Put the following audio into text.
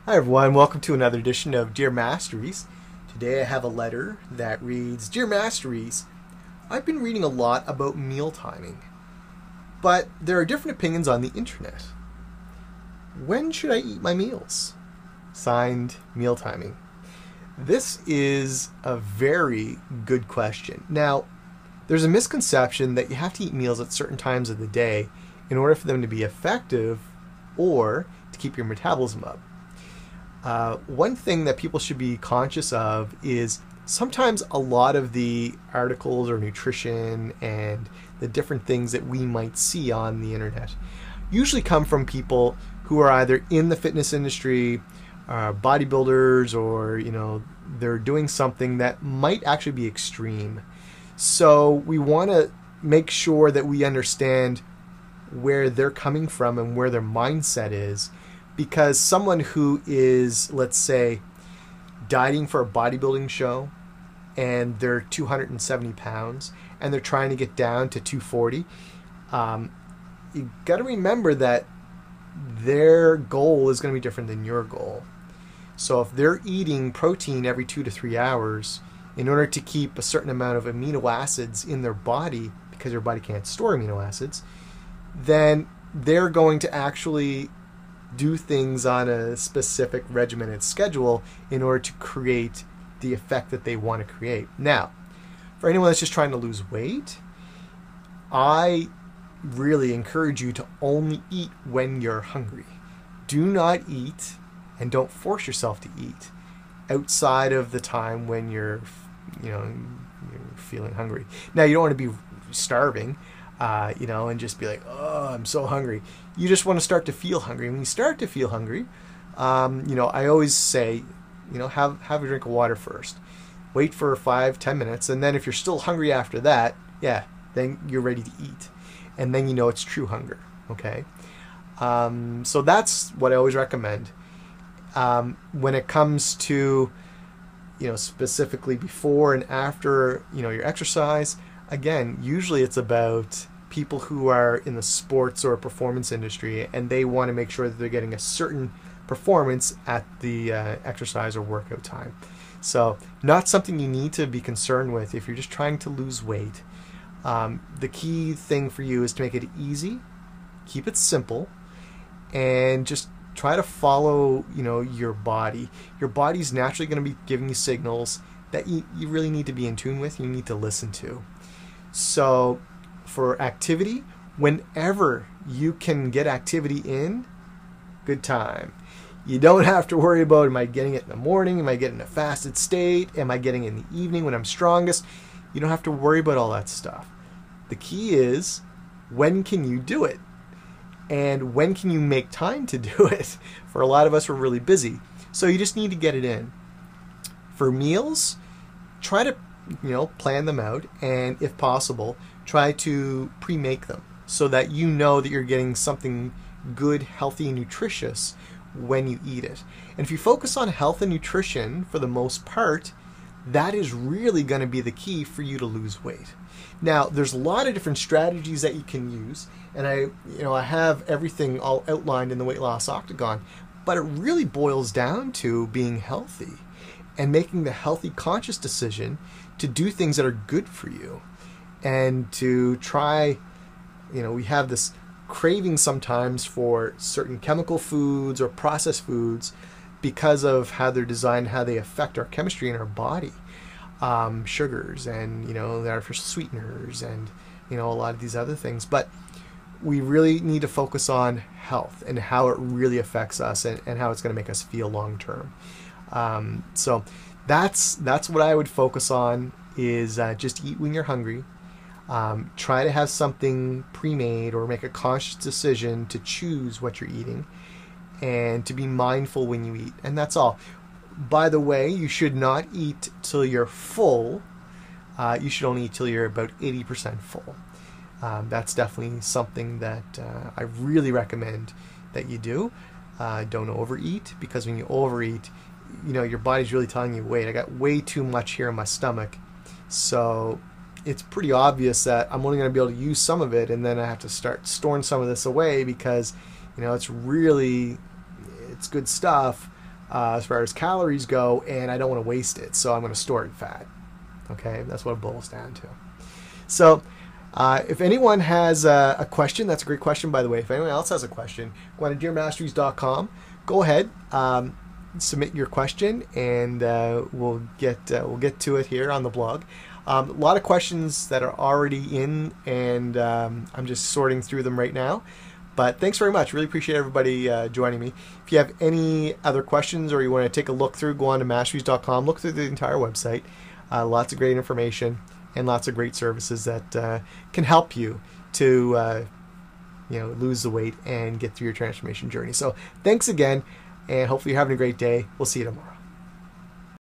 Hi everyone, welcome to another edition of Dear Masteries. Today I have a letter that reads, Dear Masteries, I've been reading a lot about meal timing, but there are different opinions on the internet. When should I eat my meals? Signed, Meal Timing. This is a very good question. Now, there's a misconception that you have to eat meals at certain times of the day in order for them to be effective or to keep your metabolism up. One thing that people should be conscious of is sometimes a lot of the articles or nutrition and the different things that we might see on the internet usually come from people who are either in the fitness industry, bodybuilders, or they're doing something that might actually be extreme. So we want to make sure that we understand where they're coming from and where their mindset is. Because someone who is, let's say, dieting for a bodybuilding show and they're 270 pounds and they're trying to get down to 240, you got to remember that their goal is going to be different than your goal. So if they're eating protein every 2 to 3 hours in order to keep a certain amount of amino acids in their body, because their body can't store amino acids, then they're going to actually do things on a specific regimented schedule in order to create the effect that they want to create. Now, for anyone that's just trying to lose weight, I really encourage you to only eat when you're hungry. Do not eat, and don't force yourself to eat outside of the time when you're feeling hungry. Now, you don't want to be starving, and just be like, oh, I'm so hungry. You just want to start to feel hungry. When you start to feel hungry, I always say, have a drink of water first. Wait for 5-10 minutes, and then if you're still hungry after that, then you're ready to eat. And then it's true hunger, okay? So that's what I always recommend. When it comes to, specifically before and after, your exercise, again, usually it's about people who are in the sports or performance industry, and they want to make sure that they're getting a certain performance at the exercise or workout time. So not something you need to be concerned with if you're just trying to lose weight. The key thing for you is to make it easy, keep it simple, and just try to follow your body. Your body's naturally going to be giving you signals that you really need to be in tune with, you need to listen to. So for activity, whenever you can get activity in, good time. You don't have to worry about, am I getting it in the morning? Am I getting a fasted state? Am I getting it in the evening when I'm strongest? You don't have to worry about all that stuff. The key is, when can you do it? And when can you make time to do it? For a lot of us, we're really busy. So you just need to get it in. For meals, try to plan them out, and if possible, try to pre-make them so that you know that you're getting something good, healthy, and nutritious when you eat it. And if you focus on health and nutrition for the most part, that is really going to be the key for you to lose weight. Now, there's a lot of different strategies that you can use, and I have everything all outlined in the Weight Loss Octagon, but it really boils down to being healthy and making the healthy, conscious decision to do things that are good for you, and to try, we have this craving sometimes for certain chemical foods or processed foods because of how they're designed, how they affect our chemistry in our body. Sugars and, the artificial sweeteners and, a lot of these other things. But we really need to focus on health and how it really affects us and how it's going to make us feel long term. So that's what I would focus on, is just eat when you're hungry. Try to have something pre-made or make a conscious decision to choose what you're eating, and to be mindful when you eat. And that's all. By the way, you should not eat till you're full. You should only eat till you're about 80% full. That's definitely something that I really recommend that you do. Don't overeat, because when you overeat, your body's really telling you, wait, I got way too much here in my stomach. So it's pretty obvious that I'm only going to be able to use some of it, and then I have to start storing some of this away because, it's good stuff, as far as calories go, and I don't want to waste it, so I'm going to store it in fat. Okay, that's what it boils down to. So if anyone has a question, that's a great question, by the way. If anyone else has a question, go on to dearmasteries.com. Go ahead, submit your question, and we'll get to it here on the blog. A lot of questions that are already in, and I'm just sorting through them right now. But thanks very much. Really appreciate everybody joining me. If you have any other questions or you want to take a look through, go on to masteries.com. Look through the entire website. Lots of great information and lots of great services that can help you to lose the weight and get through your transformation journey. So thanks again, and hopefully you're having a great day. We'll see you tomorrow.